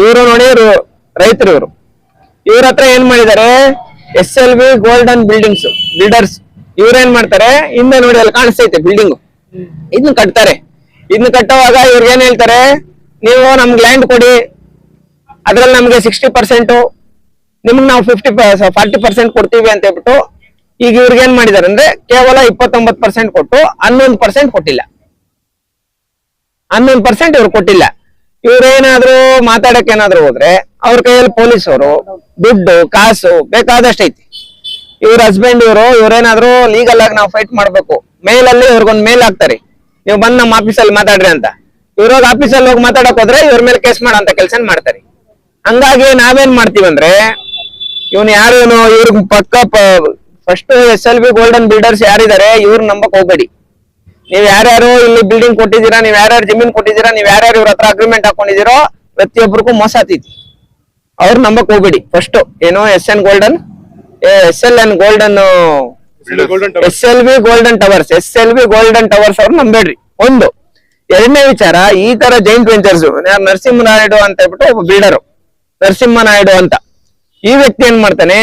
ಇವರು ನೋಡಿ ರೈತರು ಇವ್ರ ಹತ್ರ ಏನ್ ಮಾಡಿದ್ದಾರೆ, SLV ಗೋಲ್ಡನ್ ಬಿಲ್ಡರ್ಸ್ ಇವ್ರೇನ್ ಮಾಡ್ತಾರೆ, ಹಿಂದೆ ನೋಡಿ ಅಲ್ಲಿ ಕಾಣಿಸ್ತೈತೆ ಬಿಲ್ಡಿಂಗ್, ಇದನ್ನ ಕಟ್ತಾರೆ. ಇದನ್ನ ಕಟ್ಟುವಾಗ ಇವ್ರಿಗೆ ಏನ್ ಹೇಳ್ತಾರೆ, ನೀವು ನಮ್ಗೆ ಲ್ಯಾಂಡ್ ಕೊಡಿ, ಅದ್ರಲ್ಲಿ ನಮ್ಗೆ 60%, ನಿಮ್ಗೆ ನಾವು 40% ಕೊಡ್ತೀವಿ ಅಂತ ಹೇಳ್ಬಿಟ್ಟು ಈಗ ಇವ್ರಿಗೆ ಏನ್ ಮಾಡಿದಾರೆ ಅಂದ್ರೆ ಕೇವಲ 29% ಕೊಟ್ಟು 11% ಕೊಟ್ಟಿಲ್ಲ. 11% ಇವ್ರು ಕೊಟ್ಟಿಲ್ಲ. ಇವ್ರೇನಾದ್ರು ಮಾತಾಡಕ್ ಏನಾದ್ರು ಹೋದ್ರೆ ಅವ್ರ ಕೈಯಲ್ಲಿ ಪೊಲೀಸವರು ದುಡ್ಡು ಕಾಸು ಬೇಕಾದಷ್ಟು ಐತಿ. ಇವ್ರ ಹಸ್ಬೆಂಡ್ ಇವ್ರೇನಾದ್ರು ಲೀಗಲ್ ಆಗಿ ನಾವು ಫೈಟ್ ಮಾಡ್ಬೇಕು, ಮೇಲಲ್ಲಿ ಇವ್ರಿಗೊಂದು ಮೇಲ್ ಹಾಕ್ತಾರೆ, ನೀವು ಬಂದ್ ನಮ್ಮ ಆಫೀಸಲ್ಲಿ ಮಾತಾಡ್ರಿ ಅಂತ. ಇವ್ರೋಗ ಆಫೀಸಲ್ಲಿ ಹೋಗಿ ಮಾತಾಡಕ್ ಹೋದ್ರೆ ಇವ್ರ ಮೇಲೆ ಕೇಸ್ ಮಾಡೋ ಕೆಲಸ ಮಾಡ್ತಾರೆ. ಹಂಗಾಗಿ ನಾವೇನ್ ಮಾಡ್ತೀವಿ ಅಂದ್ರೆ ಇವನು ಯಾರು ಇವ್ರಿಗೆ ಪಕ್ಕ ಫಸ್ಟ್ SLV ಗೋಲ್ಡನ್ ಬಿಲ್ಡರ್ಸ್ ಯಾರಿದ್ದಾರೆ ಇವ್ರ ನಂಬಕ್ ಹೋಗ್ಬೇಡಿ. ನೀವ್ ಯಾರ್ಯಾರು ಇಲ್ಲಿ ಬಿಲ್ಡಿಂಗ್ ಕೊಟ್ಟಿದ್ದೀರಾ, ನೀವ್ ಯಾರ್ಯಾರು ಜಮೀನ್ ಕೊಟ್ಟಿದ್ದೀರಾ, ನೀವ್ ಯಾರ್ಯಾರು ಇವ್ರ ಹತ್ರ ಅಗ್ರಿಮೆಂಟ್ ಹಾಕೊಂಡಿದ್ದೀರೋ ಪ್ರತಿಯೊಬ್ಬರಿಗೂ ಮೋಸ ಆತೈತಿ. ಅವ್ರ ನಂಬಕ್ ಹೋಗ್ಬೇಡಿ. ಫಸ್ಟ್ ಏನು SLV ಗೋಲ್ಡನ್ ಟವರ್ಸ್ ಅವ್ರು ನಂಬೇಡ್ರಿ. ಒಂದು. ಎರಡನೇ ವಿಚಾರ, ಈ ತರ ಜೈಂಟ್ ವೆಂಚರ್ಸ್ ನರಸಿಂಹನಾಯ್ಡು ಅಂತ ಹೇಳ್ಬಿಟ್ಟು ಒಬ್ಬ ಬಿಲ್ಡರು, ನರಸಿಂಹನಾಯ್ಡು ಅಂತ, ಈ ವ್ಯಕ್ತಿ ಏನ್ ಮಾಡ್ತಾನೆ,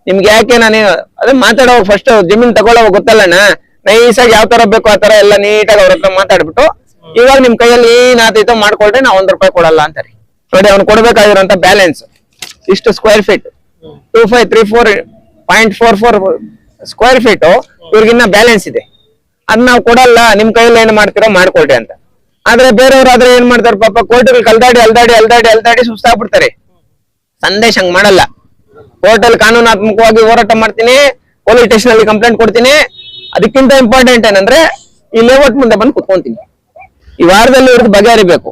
ನಿಮ್ಗೆ ಯಾಕೆ ನಾನು ಅದೇ ಮಾತಾಡೋವಾಗ ಫಸ್ಟ್ ಜಮೀನ್ ತಗೊಳ್ಳೋವಾಗ ಗೊತ್ತಲ್ಲಣ್ಣ, ನೈಸಾಗಿ ಯಾವ ತರ ಬೇಕು ಆ ತರ ಎಲ್ಲ ನೀಟಾಗಿ ಅವ್ರ ಹತ್ರ ಮಾತಾಡ್ಬಿಟ್ಟು ಇವಾಗ ನಿಮ್ ಕೈಯಲ್ಲಿ ಏನಾತೈತೋ ಮಾಡ್ಕೊಳ್ರಿ, ನಾವು ₹1 ಕೊಡಲ್ಲ ಅಂತಾರೆ. ನೋಡಿ ಅವ್ನು ಕೊಡ್ಬೇಕಾಗಿರೋಂತ ಬ್ಯಾಲೆನ್ಸ್ ಇಷ್ಟು ಸ್ಕ್ವೇರ್ ಫೀಟ್ 2534.44 ಸ್ಕ್ವೇರ್ ಫೀಟ್ ಇವ್ರಿಗಿನ್ನ ಬ್ಯಾಲೆನ್ಸ್ ಇದೆ. ಅದ್ ನಾವು ಕೊಡಲ್ಲ, ನಿಮ್ ಕೈಯಲ್ಲಿ ಏನ್ ಮಾಡ್ತೀರೋ ಮಾಡ್ಕೊಳ್ರಿ ಅಂತ. ಆದ್ರೆ ಬೇರೆಯವ್ರಾದ್ರೆ ಏನ್ ಮಾಡ್ತಾರೆ ಪಾಪ, ಕೋರ್ಟ್ಗಳು ಅಲ್ದಾಡಿ ಸುಸ್ತಾಗ್ಬಿಡ್ತಾರೆ. ಸಂದೇಶ ಹಂಗ್ ಮಾಡಲ್ಲ. ಕೋರ್ಟಲ್ಲಿ ಕಾನೂನಾತ್ಮಕವಾಗಿ ಹೋರಾಟ ಮಾಡ್ತೀನಿ, ಪೊಲೀಸ್ ಸ್ಟೇಷನ್ ಅಲ್ಲಿ ಕಂಪ್ಲೇಂಟ್ ಕೊಡ್ತೀನಿ. ಅದಕ್ಕಿಂತ ಇಂಪಾರ್ಟೆಂಟ್ ಏನಂದ್ರೆ ಈ ಲೇಔಟ್ ಮುಂದೆ ಬಂದು ಕುತ್ಕೊಂತೀನಿ. ಈ ವಾರದಲ್ಲಿ ಇವ್ರದ್ದು ಬಗೆಹರಿಬೇಕು.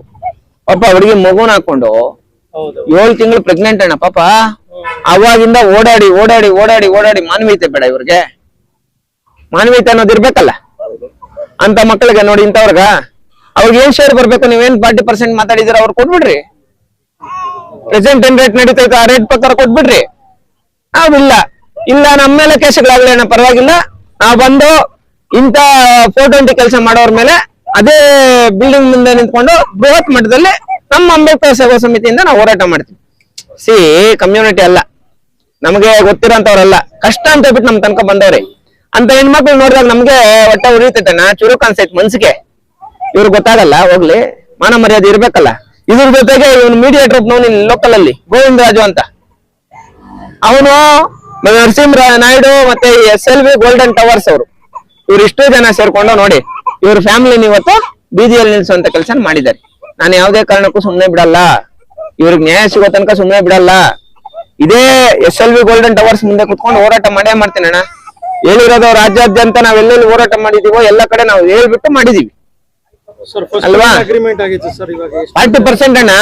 ಪಾಪ ಹುಡುಗಿ ಮಗುನ ಹಾಕೊಂಡು 7 ತಿಂಗಳು ಪ್ರೆಗ್ನೆಂಟ್ ಅಣ್ಣ ಪಾಪ. ಅವಾಗಿಂದ ಓಡಾಡಿ ಮಾನವೀಯತೆ ಬೇಡ ಇವ್ರಿಗೆ? ಮಾನವೀಯತೆ ಅನ್ನೋದು ಇರ್ಬೇಕಲ್ಲ ಅಂತ ಮಕ್ಕಳಿಗೆ. ನೋಡಿ ಇಂಥವ್ರಗ ಅವ್ರಿಗೆ ಏನ್ ಶೇರ್ ಬರ್ಬೇಕು, ನೀವೇನ್ 40% ಮಾತಾಡಿದಿರ ಅವ್ರು ಕೊಟ್ಬಿಡ್ರಿ. ಪ್ರೆಸೆಂಟ್ ಏನ್ ರೇಟ್ ನಡೀತೈತೆ ಆ ರೇಟ್ ಪ್ರಕಾರ ಕೊಟ್ಬಿಡ್ರಿ. ಇಲ್ಲ ನಮ್ಮ ಮೇಲೆ ಕೇಸ್ಗಳಾಗ್ಲೇನ ಪರವಾಗಿಲ್ಲ, ನಾವು ಬಂದು ಇಂತ 420 ಕೆಲಸ ಮಾಡೋರ್ ಮೇಲೆ ಅದೇ ಬಿಲ್ಡಿಂಗ್ ಮುಂದೆ ನಿಂತ್ಕೊಂಡು ಬೃಹತ್ ಮಟ್ಟದಲ್ಲಿ ನಮ್ಮ ಅಂಬೇಡ್ಕರ್ ಸೇವಾ ಸಮಿತಿಯಿಂದ ನಾವು ಹೋರಾಟ ಮಾಡ್ತೀವಿ. ಕಮ್ಯುನಿಟಿ ಅಲ್ಲ, ನಮಗೆ ಗೊತ್ತಿರೋಂಥವ್ರಲ್ಲ, ಕಷ್ಟ ಅಂತ ಹೇಳ್ಬಿಟ್ಟು ನಮ್ ತನಕ ಬಂದವ್ರಿ. ಅಂತ ಹೆಣ್ಮಕ್ಳು ನೋಡಿದಾಗ ನಮ್ಗೆ ಒಟ್ಟ ಉರಿತೈತೆ, ಚುರುಕು ಅನ್ಸೈತೆ ಮನ್ಸಿಗೆ. ಇವ್ರು ಗೊತ್ತಾಗಲ್ಲ, ಹೋಗ್ಲಿ, ಮಾನ ಮರ್ಯಾದೆ ಇರ್ಬೇಕಲ್ಲ. ಇದ್ರ ಜೊತೆಗೆ ಇವನು ಮೀಡಿಯೇಟರ್ ಒಬ್ಬನು ಲೋಕಲ್ ಅಲ್ಲಿ ಗೋವಿಂದರಾಜು ಅಂತ, ಅವನು ನರಸಿಂಹನಾಯ್ಡು ಮತ್ತೆ SLV ಗೋಲ್ಡನ್ ಟವರ್ಸ್ ಅವರು, ಇವ್ರು ಇಷ್ಟು ಜನ ಸೇರ್ಕೊಂಡು ನೋಡಿ ಇವ್ರ ಫ್ಯಾಮಿಲಿನ ಇವತ್ತು ಬೀದಿಯಲ್ಲಿ ನಿಲ್ಸುವಂತ ಕೆಲಸ ಮಾಡಿದ್ದಾರೆ. ನಾನು ಯಾವುದೇ ಕಾರಣಕ್ಕೂ ಸುಮ್ನೆ ಬಿಡಲ್ಲ, ಇವ್ರಿಗೆ ನ್ಯಾಯ ಸಿಗೋ ತನಕ ಸುಮ್ನೆ ಬಿಡಲ್ಲ. ಇದೇ SLV ಗೋಲ್ಡನ್ ಟವರ್ಸ್ ಮುಂದೆ ಕುತ್ಕೊಂಡು ಹೋರಾಟ ಮಾಡೇ ಮಾಡ್ತೀನಿ ಅಣ್ಣ. ಹೇಳಿರೋದು ರಾಜ್ಯಾದ್ಯಂತ ನಾವೆಲ್ಲೆಲ್ಲಿ ಹೋರಾಟ ಮಾಡಿದೀವೋ ಎಲ್ಲ ಕಡೆ ನಾವು ಹೇಳ್ಬಿಟ್ಟು ಮಾಡಿದೀವಿ ಅಲ್ವಾ. 40% ಅಣ್ಣ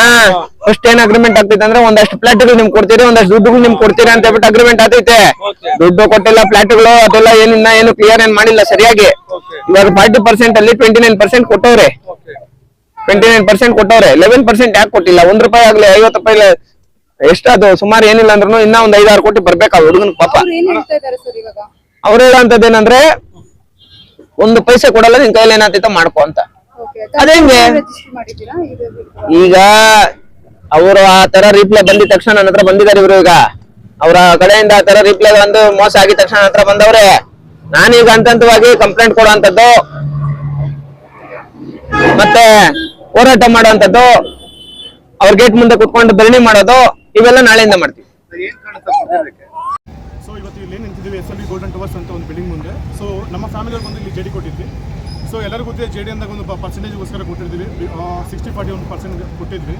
ಫಸ್ಟ್ ಏನ್ ಅಗ್ರಿಮೆಂಟ್ ಆಗ್ತೈತೆ ಅಂದ್ರೆ ಒಂದಷ್ಟು ಫ್ಲಾಟ್ಗಳು ನಿಮ್ಗೆ ಕೊಡ್ತೀರಿ, ಒಂದಷ್ಟು ದುಡ್ಡುಗಳು ನಿಮ್ಗೆ ಕೊಡ್ತೀರಿ ಅಂತ ಹೇಳ್ಬಿಟ್ಟು ಅಗ್ರಿಮೆಂಟ್ ಆಗ್ತೈತೆ. ದುಡ್ಡು ಕೊಟ್ಟಿಲ್ಲ, ಫ್ಲಾಟ್ಗಳು ಅದೆಲ್ಲ ಏನು ಕ್ಲಿಯರ್ ಏನ್ ಮಾಡಿಲ್ಲ ಸರಿಯಾಗಿ. ಇವಾಗ 40% ಅಲ್ಲಿ 29% ಕೊಟ್ಟವ್ರೆ. 29% ಕೊಟ್ಟವ್ರೆ. 11% ಯಾಕೆ ಕೊಟ್ಟಿಲ್ಲ? ₹1 ಆಗ್ಲಿ, ₹50 ಎಷ್ಟದು ಸುಮಾರು ಏನಿಲ್ಲ ಅಂದ್ರೂ ಇನ್ನ ಒಂದ್ 5-6 ಕೋಟಿ ಬರ್ಬೇಕು ಆ ಹುಡುಗನ ಪಾಪ. ಅವ್ರು ಹೇಳೋಂಥದ್ದೇನಂದ್ರೆ 1 ಪೈಸೆ ಕೊಡಲ್ಲ, ನಿನ್ ಕೈಯಲ್ಲಿ ಏನಾಗ್ತೈತೋ ಮಾಡ್ಕೊ ಅಂತ. ಅದೇಂಗೆ ಈಗ ಅವರು ಆ ತರ ರಿಪ್ಲೈ ಬಂದಿದ ತಕ್ಷಣ ನನ್ನ ಹತ್ರ ಬಂದಿದ್ದಾರೆ ಇವರು. ಈಗ ಅವರ ಕಡೆಯಿಂದ ಆ ತರ ರಿಪ್ಲೈ ಬಂದು ಮೋಸ ಆಗಿದ ತಕ್ಷಣ ನನ್ನ ಹತ್ರ ಬಂದವ್ರೆ. ನಾನೀಗ ಹಂತವಾಗಿ ಕಂಪ್ಲೇಂಟ್ ಕೊಡುವಂತದ್ದು ಮತ್ತೆ ಹೋರಾಟ ಮಾಡುವಂತದ್ದು, ಅವ್ರ ಗೇಟ್ ಮುಂದೆ ಕುತ್ಕೊಂಡು ಧರಣಿ ಮಾಡೋದು, ಇವೆಲ್ಲ ನಾಳೆಯಿಂದ ಮಾಡ್ತೀವಿ. ಸೊ ಇವತ್ತು ಇಲ್ಲಿ ನಿಂತಿದ್ದೀವಿ SLV ಗೋಲ್ಡನ್ ಟವರ್ಸ್ ಅಂತ ಒಂದು ಬಿಲ್ಡಿಂಗ್ ಮುಂದೆ. ಸೊ ನಮ್ಮ ಫ್ಯಾಮಿಲಿಯವ್ರು ಬಂದು ಇಲ್ಲಿ JD ಕೊಟ್ಟಿದ್ವಿ. ಸೊ ಎಲ್ಲರಿಗೂ ಗೊತ್ತಿದೆ JD ಅಂದಾಗ ಒಂದು ಪರ್ಸೆಂಟೇಜ್ಗೋಸ್ಕರ ಕೊಟ್ಟಿದ್ವಿ, 60-40 1% ಕೊಟ್ಟಿದ್ವಿ.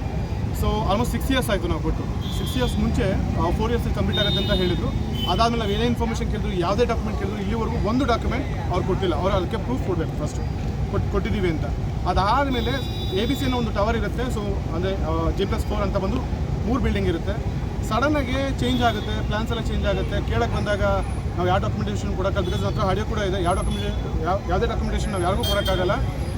ಸೊ ಆಲ್ಮೋಸ್ಟ್ 6 ಇಯರ್ಸ್ ಆಯಿತು ನಾವು ಕೊಟ್ಟು. 6 ಇಯರ್ಸ್ ಮುಂಚೆ 4 ಇಯರ್ಸ್ ಕಂಪ್ಲೀಟ್ ಆಗುತ್ತೆ ಅಂತ ಹೇಳಿದ್ರು. ಅದಾದಮೇಲೆ ನಾವು ಏನೇ ಇನ್ಫಾರ್ಮೇಷನ್ ಕೇಳಿದ್ರು, ಯಾವುದೇ ಡಾಕ್ಯುಮೆಂಟ್ ಕೇಳಿದ್ರು, ಇಲ್ಲಿವರೆಗೂ ಒಂದು ಡಾಕ್ಯುಮೆಂಟ್ ಅವ್ರು ಕೊಟ್ಟಿಲ್ಲ. ಅವ್ರು ಅದಕ್ಕೆ ಪ್ರೂಫ್ ಕೊಡಬೇಕು ಫಸ್ಟು ಕೊಟ್ಟಿದ್ದೀವಿ ಅಂತ. ಅದಾದಮೇಲೆ ABC ಅನ್ನೋ ಒಂದು ಟವರ್ ಇರುತ್ತೆ. ಸೊ ಅಂದರೆ G+4 ಅಂತ ಬಂದು 3 ಬಿಲ್ಡಿಂಗ್ ಇರುತ್ತೆ. ಸಡನ್ನಾಗಿ ಚೇಂಜ್ ಆಗುತ್ತೆ, ಪ್ಲಾನ್ಸ್ ಎಲ್ಲ ಚೇಂಜ್ ಆಗುತ್ತೆ. ಕೇಳಕ್ಕೆ ಬಂದಾಗ ನಾವು ಯಾವ ಡಾಕ್ಯುಮೆಂಟೇಷನ್ ಕೊಡೋಕ್ಕಲ್ಲ, ಬಿಕಾಸ್ ಹತ್ರ ಆಡಿಯೋ ಕೂಡ ಇದೆ. ಯಾವುದೇ ಡಾಕ್ಯುಮೆಂಟೇಷನ್ ನಾವು ಯಾರಿಗೂ ಕೊಡೋಕ್ಕಾಗಲ್ಲ,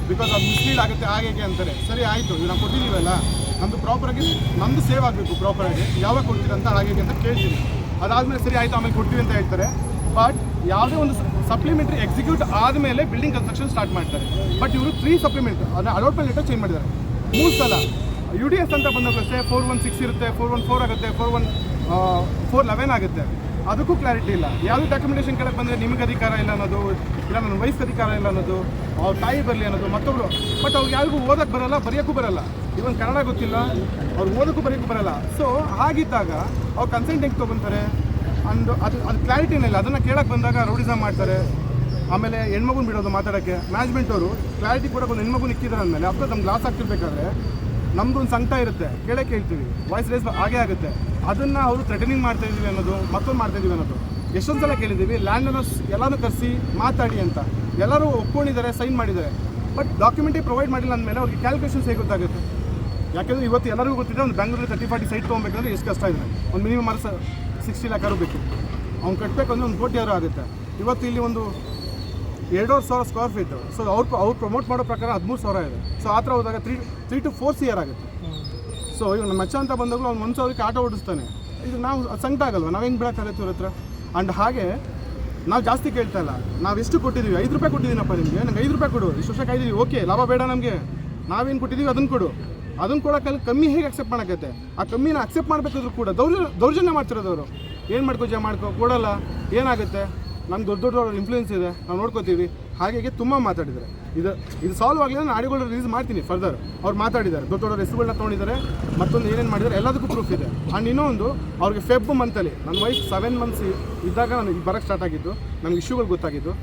ಬಿಕಾಸ್ ಅದು ಮಿಸ್ಲೀಡ್ ಆಗುತ್ತೆ ಹಾಗೆ ಅಂತಾರೆ. ಸರಿ ಆಯಿತು, ನಾವು ಕೊಟ್ಟಿದ್ದೀವಲ್ಲ, ನಮ್ಮದು ಪ್ರಾಪರಾಗಿ ನಮ್ಮದು ಸೇವ್ ಆಗಬೇಕು ಪ್ರಾಪರಾಗಿ, ಯಾವಾಗ ಕೊಡ್ತೀರಿ ಅಂತ ಹಾಗೆ ಅಂತ ಕೇಳ್ತೀವಿ. ಅದಾದಮೇಲೆ ಸರಿ ಆಯಿತು ಆಮೇಲೆ ಕೊಡ್ತೀವಿ ಅಂತ ಹೇಳ್ತಾರೆ. ಬಟ್ ಯಾವುದೇ ಒಂದು ಸಪ್ಲಿಮೆಂಟ್ರಿ ಎಕ್ಸಿಕ್ಯೂಟ್ ಆದಮೇಲೆ ಬಿಲ್ಡಿಂಗ್ ಕನ್ಸ್ಟ್ರಕ್ಷನ್ ಸ್ಟಾರ್ಟ್ ಮಾಡ್ತಾರೆ. ಬಟ್ ಇವರು 3 ಸಪ್ಲಿಮೆಂಟ್ ಅದನ್ನ ಅಲಾಟ್ಮೆಂಟ್ ಲೆಟರ್ ಚೇಂಜ್ ಮಾಡಿದ್ದಾರೆ 3 ಸಲ. UDS ಅಂತ ಬಂದಾಗ ಅಷ್ಟೇ 416 ಇರುತ್ತೆ, 414 ಆಗುತ್ತೆ, 411 ಆಗುತ್ತೆ. ಅದಕ್ಕೂ ಕ್ಲಾರಿಟಿ ಇಲ್ಲ. ಯಾವುದೇ ಡಾಕ್ಯುಮೆಂಟೇಷನ್ ಕೆಳಗೆ ಬಂದರೆ ನಿಮಗೆ ಅಧಿಕಾರ ಇಲ್ಲ ಅನ್ನೋದು, ಇಲ್ಲ ನನ್ನ ವಯಸ್ಸು ಅಧಿಕಾರ ಇಲ್ಲ ಅನ್ನೋದು, ಅವ್ರ ತಾಯಿ ಬರಲಿ ಅನ್ನೋದು ಮತ್ತೊಬ್ರು. ಬಟ್ ಅವ್ರಿಗೆ ಯಾರಿಗೂ ಓದಕ್ಕೆ ಬರಲ್ಲ, ಬರೆಯೋಕ್ಕೂ ಬರಲ್ಲ, ಇವನ್ ಕನ್ನಡ ಗೊತ್ತಿಲ್ಲ, ಅವ್ರು ಓದೋಕ್ಕೂ ಬರೆಯೋಕ್ಕೂ ಬರಲ್ಲ. ಸೊ ಹಾಗಿದ್ದಾಗ ಅವ್ರು ಕನ್ಸೆಂಟ್ ಹೆಂಗೆ ತೊಗೊತಾರೆ ಅಂದು ಅದು ಕ್ಲಾರಿಟಿನೇ ಇಲ್ಲ. ಅದನ್ನು ಕೇಳಕ್ಕೆ ಬಂದಾಗ ರೌಡಿಸಮ್ ಮಾಡ್ತಾರೆ. ಆಮೇಲೆ ಹೆಣ್ಮಗುನ ಬಿಡೋದು ಮಾತಾಡೋಕ್ಕೆ. ಮ್ಯಾನೇಜ್ಮೆಂಟ್ ಅವರು ಕ್ಲಾರಿಟಿ ಕೊಡೋಕೆ ಒಂದು ಹೆಣ್ಮಗುನ ಇಕ್ಕಿದ್ದಾರೆ ಅಂದಮೇಲೆ ಅಪ್ಪ ನಮ್ಮ ಗ್ಲಾಸ್ ಆಗ್ತಿರ್ಬೇಕಾದ್ರೆ ನಮ್ಮದು ಒಂದು ಸಂಕಟ ಇರುತ್ತೆ, ಕೇಳಕ್ಕೆ ಹೇಳ್ತೀವಿ, ವಾಯ್ಸ್ ರೇಸ್ ಆಗೇ ಆಗುತ್ತೆ. ಅದನ್ನು ಅವರು ಥ್ರೆಟನಿಂಗ್ ಮಾಡ್ತಾ ಇದೀವಿ ಅನ್ನೋದು, ಮತ್ತೊಂದು ಮಾಡ್ತಾ ಇದೀವಿ ಅನ್ನೋದು ಎಷ್ಟೊಂದು ಸಲ ಕೇಳಿದ್ದೀವಿ. ಲ್ಯಾಂಡ್ ಓನರ್ಸ್ ಎಲ್ಲರೂ ಕರೆಸಿ ಮಾತಾಡಿ ಅಂತ ಎಲ್ಲರೂ ಒಪ್ಕೊಂಡಿದ್ದಾರೆ, ಸೈನ್ ಮಾಡಿದ್ದಾರೆ. ಬಟ್ ಡಾಕ್ಯುಮೆಂಟೇ ಪ್ರೊವೈಡ್ ಮಾಡಿಲ್ಲ ಅಂದಮೇಲೆ ಅವ್ರಿಗೆ ಕ್ಯಾಲ್ಕುಲೇಷನ್ಸ್ ಹೇಗೆ ಗೊತ್ತಾಗುತ್ತೆ? ಯಾಕೆಂದರೆ ಇವತ್ತು ಎಲ್ಲರಿಗೂ ಗೊತ್ತಿದೆ, ಒಂದು ಬೆಂಗಳೂರಲ್ಲಿ 30-40 ಸೈಟ್ ತೊಗೊಬೇಕಂದ್ರೆ ಎಷ್ಟು ಕಷ್ಟ ಇದೆ. ಒಂದು ಮಿನಿಮಮ್ 60 ಲಕ್ಷ ಬೇಕು, ಅವ್ನು ಕಟ್ಟಬೇಕು ಅಂದರೆ 1 ಕೋಟಿ ಆಗುತ್ತೆ. ಇವತ್ತು ಇಲ್ಲಿ ಒಂದು 2,500 ಸ್ಕ್ವೇರ್ ಫೀಟು. ಸೊ ಅವ್ರು ಪ್ರಮೋಟ್ ಮಾಡೋ ಪ್ರಕಾರ 13,000 ಇದೆ. ಸೊ ಆ ಥರ ಹೋದಾಗ 3 to 4 CR ಆಗುತ್ತೆ. ಸೊ ಇವಾಗ ನಮ್ಮ ಮಚ್ಚ ಅಂತ ಬಂದಾಗಲೂ ಅವ್ನು 1,000ಕ್ಕೆ ಆಟೋ ಓಡಿಸ್ತಾನೆ. ಇದು ನಾವು ಸಂಕಟ ಆಗಲ್ವ? ನಾವು ಹೆಂಗೆ ಬಿಡೋಕ್ಕಾಗತ್ತೆ ಇವ್ರ ಹತ್ರ? ಆ್ಯಂಡ್ ಹಾಗೆ ನಾವು ಜಾಸ್ತಿ ಕೇಳ್ತಾ ಇಲ್ಲ. ನಾವು ಎಷ್ಟು ಕೊಟ್ಟಿದ್ದೀವಿ? 5 ರೂಪಾಯಿ ಕೊಟ್ಟಿದ್ದೀನಪ್ಪ ನಿಮಗೆ, ನಂಗೆ 5 ರೂಪಾಯಿ ಕೊಡು, ಇಷ್ಟು ವರ್ಷ ಕಾಯ್ದೀವಿ, ಓಕೆ ಲಾಭ ಬೇಡ ನಮಗೆ, ನಾವೇನು ಕೊಟ್ಟಿದ್ದೀವಿ ಅದನ್ನು ಕೊಡು. ಅದನ್ನು ಕೊಡೋಕ್ಕಲ್ಲಿ ಕಮ್ಮಿ ಹೇಗೆ ಅಕ್ಸೆಪ್ಟ್ ಮಾಡೋಕ್ಕತ್ತೆ? ಆ ಕಮ್ಮಿನ ಅಕ್ಸೆಪ್ಟ್ ಮಾಡಬೇಕಾದ್ರೂ ಕೂಡ ದೌರ್ಜನ್ಯ ಮಾಡ್ತಿರೋದವರು. ಏನು ಮಾಡ್ಕೋ ಕೊಡಲ್ಲ, ಏನಾಗುತ್ತೆ? ನಮ್ಗೆ ದೊಡ್ಡ ಇನ್ಫ್ಲೂಯೆನ್ಸ್ ಇದೆ, ನಾವು ನೋಡ್ಕೋತೀವಿ. ಹಾಗೆ ತುಂಬ ಮಾತಾಡಿದ್ದಾರೆ. ಇದು ಸಾಲ್ವ್ ಆಗಲಿ ನಾನು ಆಡಿಗಳು ರಿಲೀಸ್ ಮಾಡ್ತೀನಿ ಫರ್ದರ್. ಅವ್ರು ಮಾತಾಡಿದ್ದಾರೆ, ದೊಡ್ಡ ಹೆಸರುಗಳನ್ನ ತೊಗೊಂಡಿದ್ದಾರೆ, ಮತ್ತೊಂದು ಏನೇನು ಮಾಡಿದ್ದಾರೆ ಎಲ್ಲದಕ್ಕೂ ಪ್ರೂಫ್ ಇದೆ. ಆ್ಯಂಡ್ ಇನ್ನೊಂದು ಅವ್ರಿಗೆ ಫೆಬ್ ಮಂತಲ್ಲಿ ನನ್ನ ವಯಸ್ಸು 7 months ಇದ್ದಾಗ ನನಗೆ ಬರೋಕ್ಕೆ ಸ್ಟಾರ್ಟ್ ಆಗಿದ್ದು, ನಮ್ಗೆ ಇಶ್ಯೂಗಳು ಗೊತ್ತಾಗಿದ್ದು.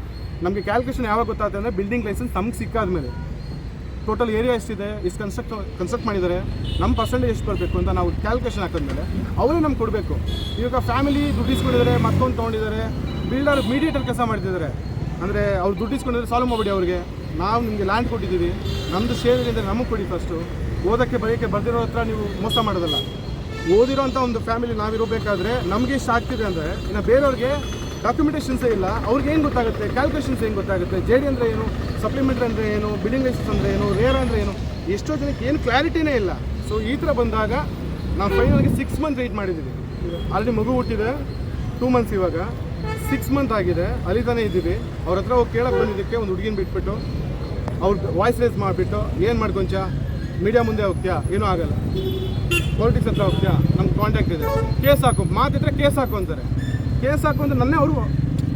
ನಮಗೆ ಕ್ಯಾಲ್ಕುಲೇಷನ್ ಯಾವಾಗ ಗೊತ್ತಾಗುತ್ತೆ ಅಂದರೆ ಬಿಲ್ಡಿಂಗ್ ಲೈಸೆನ್ಸ್ ನಮ್ಗೆ ಸಿಕ್ಕಾದ್ಮೇಲೆ ಟೋಟಲ್ ಏರಿಯಾ ಎಷ್ಟಿದೆ, ಎಷ್ಟು ಕನ್ಸ್ಟ್ರಕ್ಟ್ ಮಾಡಿದ್ದಾರೆ, ನಮ್ಮ ಪರ್ಸೆಂಟೇಜ್ ಎಷ್ಟು ಬರಬೇಕು ಅಂತ ನಾವು ಕ್ಯಾಲ್ಕುಲೇಷನ್ ಹಾಕಿದ್ಮೇಲೆ ಅವರೇ ನಮ್ಗೆ ಕೊಡಬೇಕು. ಇವಾಗ ಫ್ಯಾಮಿಲಿ ದುಡ್ಡು ಇಸ್ಕೊಂಡಿದ್ದಾರೆ, ಮತ್ತೊಂದು ತೊಗೊಂಡಿದ್ದಾರೆ, ಬಿಲ್ಡರ್ ಮೀಡಿಯೇಟರ್ ಕೆಲಸ ಮಾಡ್ತಿದ್ದಾರೆ. ಅಂದರೆ ಅವ್ರು ದುಡ್ಡು ಇಸ್ಕೊಂಡಿದ್ರೆ ಸಾಲ್ವ್ ಮಾಡಿಬಿಡಿ ಅವ್ರಿಗೆ. ನಾವು ನಿಮಗೆ ಲ್ಯಾಂಡ್ ಕೊಟ್ಟಿದ್ದೀವಿ, ನಮ್ಮದು ಶೇರ್ ಇದೆ, ನಮಗೆ ಕೊಡಿ ಫಸ್ಟು. ಓದೋಕ್ಕೆ ಬರೆಯೋಕ್ಕೆ ಬರ್ದಿರೋ ಹತ್ರ ನೀವು ಮೋಸ ಮಾಡೋದಲ್ಲ. ಓದಿರೋ ಅಂಥ ಒಂದು ಫ್ಯಾಮಿಲಿ ನಾವಿರಬೇಕಾದ್ರೆ ನಮಗೆ ಇಷ್ಟ ಆಗ್ತಿದೆ ಅಂದರೆ ಇನ್ನು ಬೇರೆಯವ್ರಿಗೆ ಡಾಕ್ಯುಮೆಂಟೇಷನ್ಸೇ ಇಲ್ಲ, ಅವ್ರಿಗೆ ಏನು ಗೊತ್ತಾಗುತ್ತೆ? ಕ್ಯಾಲ್ಕುಲೇಷನ್ಸ್ ಏನು ಗೊತ್ತಾಗುತ್ತೆ? JD ಅಂದರೆ ಏನು, ಸಪ್ಲಿಮೆಂಟ್ರಿ ಅಂದರೆ ಏನು, ಬಿಲ್ಡಿಂಗ್ ಲೈಸೆನ್ಸ್ ಅಂದರೆ ಏನು, ರೇರ್ ಅಂದರೆ ಏನು, ಎಷ್ಟೋ ಜನಕ್ಕೆ ಏನು ಕ್ಲಾರಿಟಿನೇ ಇಲ್ಲ. ಸೊ ಈ ಥರ ಬಂದಾಗ ನಾವು ಫೈನಲ್ಗೆ 6 months ವೆಯ್ಟ್ ಮಾಡಿದ್ದೀವಿ. ಆಲ್ರೆಡಿ ಮಗು ಹುಟ್ಟಿದೆ, 2 months ಇವಾಗ 6 months ಆಗಿದೆ, ಅಲಿತಾನೇ ಇದ್ದೀವಿ. ಅವ್ರ ಹತ್ರ ಹೋಗಿ ಕೇಳಕ್ಕೆ ಬಂದಿದ್ದಕ್ಕೆ ಒಂದು ಹುಡುಗಿನ ಬಿಟ್ಬಿಟ್ಟು ಅವ್ರ ವಾಯ್ಸ್ ರೇಸ್ ಮಾಡಿಬಿಟ್ಟು ಏನು ಮಾಡ್ಕೊಂಚ ಮೀಡಿಯಾ ಮುಂದೆ ಹೋಗ್ತೀಯಾ, ಏನೂ ಆಗಲ್ಲ, ಪೊಲಿಟಿಕ್ಸ್ ಹತ್ರ ಹೋಗ್ತೀಯಾ, ನಮ್ಗೆ ಕಾಂಟ್ಯಾಕ್ಟ್ ಇದೆ, ಕೇಸ್ ಹಾಕು, ಮಾತಿದ್ರೆ ಕೇಸ್ ಹಾಕು ಅಂತಾರೆ. ಕೇಸ್ ಹಾಕು ಅಂದರೆ ನನ್ನೇ ಅವರು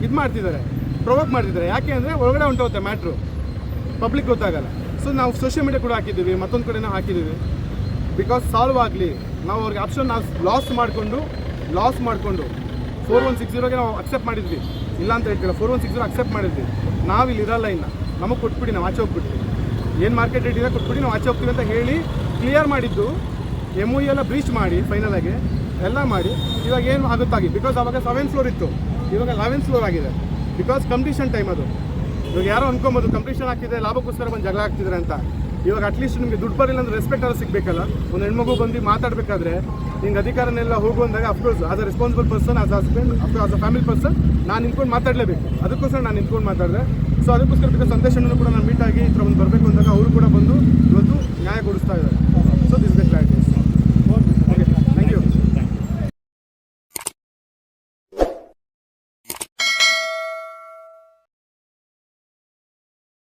ಇದು ಮಾಡ್ತಿದ್ದಾರೆ, ಪ್ರೊವೋಕ್ ಮಾಡ್ತಿದ್ದಾರೆ. ಯಾಕೆ ಅಂದರೆ ಒಳಗಡೆ ಹೊಂಟೋಗುತ್ತೆ ಮ್ಯಾಟ್ರು, ಪಬ್ಲಿಕ್ ಗೊತ್ತಾಗಲ್ಲ. ಸೊ ನಾವು ಸೋಷಿಯಲ್ ಮೀಡಿಯಾ ಕೂಡ ಹಾಕಿದ್ದೀವಿ, ಮತ್ತೊಂದು ಕಡೆ ಹಾಕಿದ್ದೀವಿ. ಬಿಕಾಸ್ ಸಾಲ್ವ್ ಆಗಲಿ, ನಾವು ಅವ್ರಿಗೆ ಆಪ್ಷನ್ ನಾವು ಲಾಸ್ ಮಾಡಿಕೊಂಡು 4160ಗೆ ನಾವು ಅಕ್ಸೆಪ್ಟ್ ಮಾಡಿದ್ವಿ, ಇಲ್ಲ ಅಂತ ಹೇಳ್ತೀರ. 4160 ಅಕ್ಸೆಪ್ಟ್ ಮಾಡಿದ್ವಿ. ನಾವು ಇಲ್ಲಿ ಇರಲ್ಲ, ಇನ್ನು ನಮಗೆ ಕೊಟ್ಬಿಡಿ, ನಾವು ಆಚೆ ಹೋಗ್ಬಿಡ್ತೀವಿ, ಏನು ಮಾರ್ಕೆಟ್ ರೇಟ್ ಇದೆ ಕೊಟ್ಬಿಡಿ, ನಾವು ಆಚೆ ಹೋಗ್ತೀವಿ ಅಂತ ಹೇಳಿ ಕ್ಲಿಯರ್ ಮಾಡಿದ್ದು. MOE ಎಲ್ಲ ಬ್ರೀಚ್ ಮಾಡಿ ಫೈನಲಾಗಿ ಎಲ್ಲ ಮಾಡಿ ಇವಾಗ ಏನು ಆಗುತ್ತಾಗಿ. ಬಿಕಾಸ್ ಅವಾಗ 7th floor ಇತ್ತು, ಇವಾಗ 11th floor ಆಗಿದೆ. ಬಿಕಾಸ್ ಕಂಪ್ಲೀಷನ್ ಟೈಮ್ ಅದು. ಇವಾಗ ಯಾರೋ ಅನ್ಕೊಬೋದು ಕಂಪ್ಲೀಷನ್ ಆಗ್ತಿದೆ, ಲಾಭಕ್ಕೋಸ್ಕರ ಬಂದು ಜಗಳ ಆಗ್ತಿದ್ದಾರೆ ಅಂತ. ಇವಾಗ ಅಟ್ಲೀಸ್ಟ್ ನಿಮಗೆ ದುಡ್ಡು ಬರಲಿಲ್ಲ ಅಂದರೆ ರೆಸ್ಪೆಕ್ಟ್ ಆದರೂ ಸಿಗಬೇಕಲ್ಲ. ಒಂದು ಹೆಣ್ಮಗು ಬಂದು ಮಾತಾಡಬೇಕಾದ್ರೆ ನಿಂಗೆ ಅಧಿಕಾರನೆಲ್ಲ ಹೋಗುವಂದಾಗ of course as a responsible person, as husband, as a family person ನಾನು ನಿಂತ್ಕೊಂಡು ಮಾತಾಡಲೇಬೇಕು. ಅದಕ್ಕೋಸ್ಕರ ನಾನು ನಿಂತ್ಕೊಂಡು ಮಾತಾಡಿದೆ. ಸೊ ಅದಕ್ಕೋಸ್ಕರ ಬಿಕಾಸ್ ಸಂದೇಶವನ್ನು ಕೂಡ ನಾನು ಮೀಟ್ ಆಗಿ ಈ ಥರ ಒಂದು ಬರಬೇಕು ಅಂದಾಗ ಅವರು ಕೂಡ ಬಂದು ಇವತ್ತು ನ್ಯಾಯ ಕೊಡಿಸ್ತಾ ಇದ್ದಾರೆ.